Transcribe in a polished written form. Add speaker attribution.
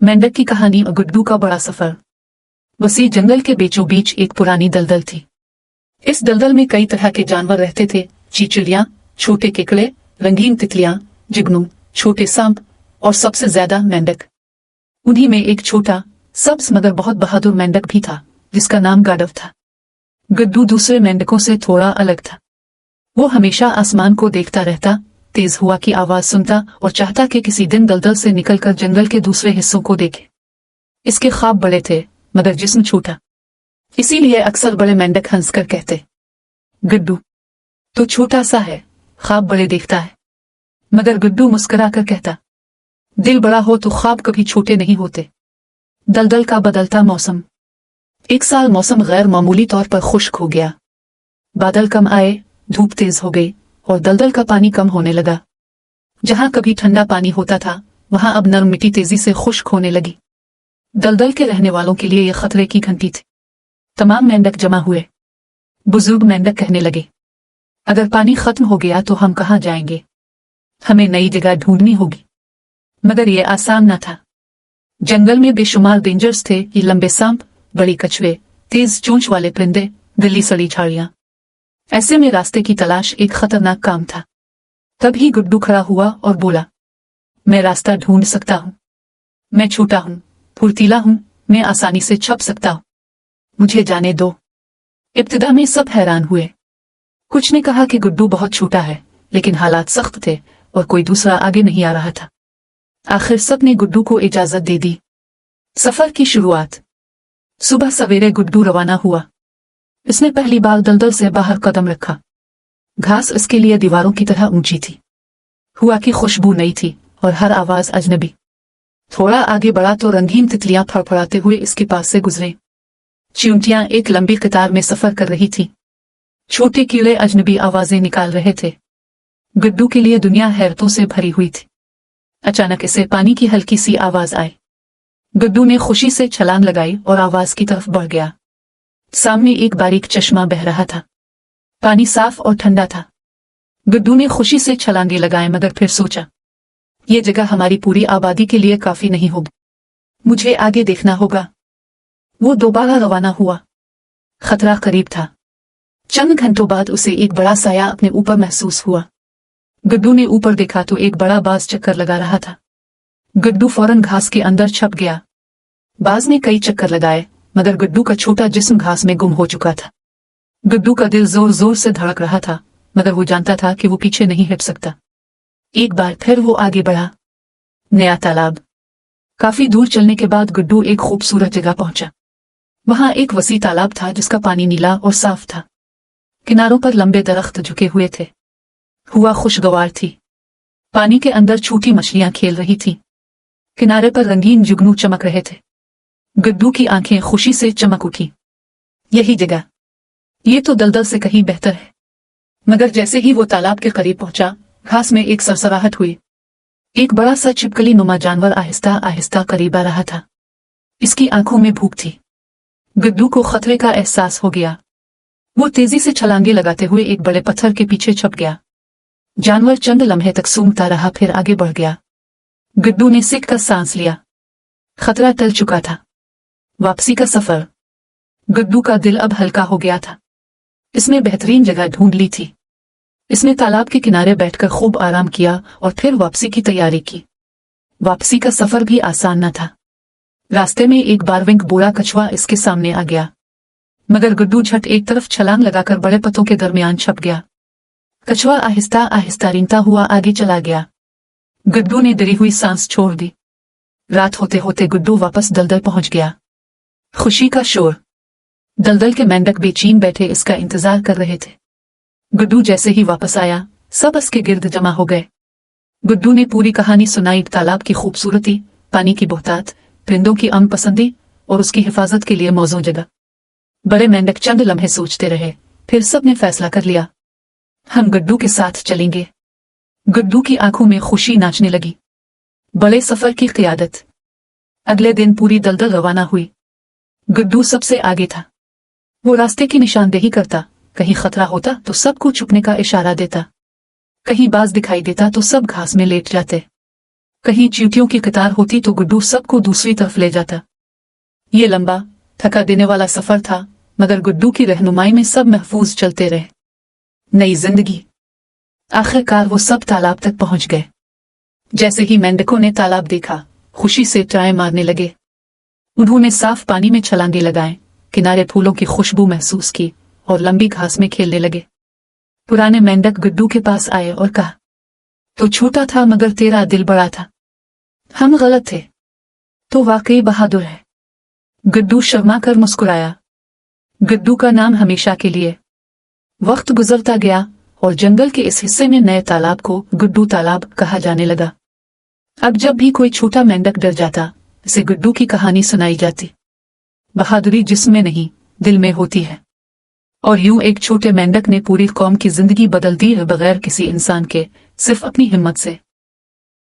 Speaker 1: मेंढक की कहानी और गुड्डू का बड़ा सफर। वसी जंगल के बीचों बीच एक पुरानी दलदल थी। इस दलदल में कई तरह के जानवर रहते थे। चिड़िया, छोटे केकड़े, रंगीन तितलियां, जुगनू, छोटे सांप और सबसे ज्यादा मेंढक। उन्हीं में एक छोटा, सब्ज मगर बहुत बहादुर मेंढक भी था, जिसका नाम गाढव था। गुड्डू दूसरे मेंढकों से थोड़ा अलग था। वो हमेशा आसमान को देखता रहता, तेज हवा की आवाज सुनता और चाहता कि किसी दिन दलदल से निकलकर जंगल के दूसरे हिस्सों को देखे। इसके ख्वाब बड़े थे मगर जिस्म छोटा, इसीलिए अक्सर बड़े मेंढक हंसकर कहते, गुड्डू तो छोटा सा है, ख्वाब बड़े देखता है। मगर गुड्डू मुस्कुराकर कहता, दिल बड़ा हो तो ख्वाब कभी छोटे नहीं होते। दलदल का बदलता मौसम। एक साल मौसम गैर मामूली तौर पर खुश्क हो गया। बादल कम आए, धूप तेज हो गई और दलदल का पानी कम होने लगा। जहां कभी ठंडा पानी होता था, वहां अब नरम मिट्टी तेजी से खुश्क होने लगी। दलदल के रहने वालों के लिए यह खतरे की घंटी थी। तमाम मेंढक जमा हुए। बुजुर्ग मेंढक कहने लगे, अगर पानी खत्म हो गया तो हम कहां जाएंगे? हमें नई जगह ढूंढनी होगी। मगर यह आसान न था। जंगल में बेशुमार डेंजर्स थे। ये लंबे सांप, बड़ी कछुए, तेज चोंच वाले परिंदे, गली सड़ी झाड़ियां। ऐसे में रास्ते की तलाश एक खतरनाक काम था। तभी गुड्डू खड़ा हुआ और बोला, मैं रास्ता ढूंढ सकता हूं। मैं छोटा हूं, फुर्तीला हूं, मैं आसानी से छप सकता हूं। मुझे जाने दो। इब्तिदा में सब हैरान हुए। कुछ ने कहा कि गुड्डू बहुत छोटा है, लेकिन हालात सख्त थे और कोई दूसरा आगे नहीं आ रहा था। आखिर सब ने गुड्डू को इजाजत दे दी। सफर की शुरुआत। सुबह सवेरे गुड्डू रवाना हुआ। इसने पहली बार दलदल से बाहर कदम रखा। घास इसके लिए दीवारों की तरह ऊंची थी। हवा की खुशबू नई थी और हर आवाज अजनबी। थोड़ा आगे बढ़ा तो रंगीन तितलियां फड़फड़ाते हुए इसके पास से गुजरे। चींटियां एक लंबी कतार में सफर कर रही थी। छोटे कीड़े अजनबी आवाजें निकाल रहे थे। गुड्डू के लिए दुनिया हैरतों से भरी हुई थी। अचानक इसे पानी की हल्की सी आवाज आई। गुड्डू ने खुशी से छलांग लगाई और आवाज की तरफ बढ़ गया। सामने एक बारीक चश्मा बह रहा था। पानी साफ और ठंडा था। गुड्डू ने खुशी से छलांगे लगाए मगर फिर सोचा, यह जगह हमारी पूरी आबादी के लिए काफी नहीं होगी। मुझे आगे देखना होगा। वो दोबारा रवाना हुआ। खतरा करीब था। चंद घंटों बाद उसे एक बड़ा साया अपने ऊपर महसूस हुआ। गुड्डू ने ऊपर देखा तो एक बड़ा बाज चक्कर लगा रहा था। गुड्डू फौरन घास के अंदर छप गया। बाज ने कई चक्कर लगाए मगर गुड्डू का छोटा जिस्म घास में गुम हो चुका था। गुड्डू का दिल जोर जोर से धड़क रहा था मगर वो जानता था कि वो पीछे नहीं हट सकता। एक बार फिर वो आगे बढ़ा। नया तालाब। काफी दूर चलने के बाद गुड्डू एक खूबसूरत जगह पहुंचा। वहां एक वसी तालाब था जिसका पानी नीला और साफ था। किनारों पर लंबे दरख्त झुके हुए थे। हवा खुशगवार थी। पानी के अंदर छोटी मछलियां खेल रही थीं। किनारे पर रंगीन जुगनू चमक रहे थे। गुड्डू की आंखें खुशी से चमक उठी। यही जगह, ये तो दलदल से कहीं बेहतर है। मगर जैसे ही वो तालाब के करीब पहुंचा, घास में एक सरसराहट हुई। एक बड़ा सा छिपकली नुमा जानवर आहिस्ता आहिस्ता करीब आ रहा था। इसकी आंखों में भूख थी। गुड्डू को खतरे का एहसास हो गया। वो तेजी से छलांगे लगाते हुए एक बड़े पत्थर के पीछे छप गया। जानवर चंद लम्हे तक सूंघता रहा, फिर आगे बढ़ गया। गुड्डू ने सिक कर सांस लिया। खतरा टल चुका था। वापसी का सफर। गुड्डू का दिल अब हल्का हो गया था। इसने बेहतरीन जगह ढूंढ ली थी। इसने तालाब के किनारे बैठकर खूब आराम किया और फिर वापसी की तैयारी की। वापसी का सफर भी आसान न था। रास्ते में एक बारविंक बूढ़ा कछुआ इसके सामने आ गया। मगर गुड्डू झट एक तरफ छलांग लगाकर बड़े पत्तों के दरमियान छप गया। कछुआ आहिस्ता आहिस्ता रेंगता हुआ आगे चला गया। गुड्डू ने डरी हुई सांस छोड़ दी। रात होते होते गुड्डू वापस दलदल पहुंच गया। खुशी का शोर। दलदल के मेंढक बेचैन बैठे इसका इंतजार कर रहे थे। गुड्डू जैसे ही वापस आया, सब इसके गिर्द जमा हो गए। गुड्डू ने पूरी कहानी सुनाई। तालाब की खूबसूरती, पानी की बोहतात, परिंदों की अनपसंदी और उसकी हिफाजत के लिए मौजूद जगह। बड़े मेंढक चंद लम्हे सोचते रहे, फिर सब ने फैसला कर लिया, हम गुड्डू के साथ चलेंगे। गुड्डू की आंखों में खुशी नाचने लगी। बड़े सफर की क़ियादत। अगले दिन पूरी दलदल रवाना हुई। गुड्डू सबसे आगे था। वो रास्ते की निशानदेही करता। कहीं खतरा होता तो सबको छुपने का इशारा देता। कहीं बाज दिखाई देता तो सब घास में लेट जाते। कहीं चींटियों की कतार होती तो गुड्डू सबको दूसरी तरफ ले जाता। ये लंबा थका देने वाला सफर था, मगर गुड्डू की रहनुमाई में सब महफूज चलते रहे। नई जिंदगी। आखिरकार वो सब तालाब तक पहुंच गए। जैसे ही मेंढकों ने तालाब देखा, खुशी से टाएं मारने लगे। उन्होंने साफ पानी में छलांगे लगाए, किनारे फूलों की खुशबू महसूस की और लंबी घास में खेलने लगे। पुराने मेंढक गुड्डू के पास आए और कहा, तो छोटा था मगर तेरा दिल बड़ा था। हम गलत थे, तो वाकई बहादुर है। गुड्डू शर्मा कर मुस्कुराया। गुड्डू का नाम हमेशा के लिए। वक्त गुजरता गया और जंगल के इस हिस्से में नए तालाब को गुड्डू तालाब कहा जाने लगा। अब जब भी कोई छोटा मेंढक डर जाता, उसे गुड्डू की कहानी सुनाई जाती। बहादुरी जिस्म में नहीं, दिल में होती है। और यूं एक छोटे मेंढक ने पूरी कौम की जिंदगी बदल दी है, बगैर किसी इंसान के, सिर्फ अपनी हिम्मत से।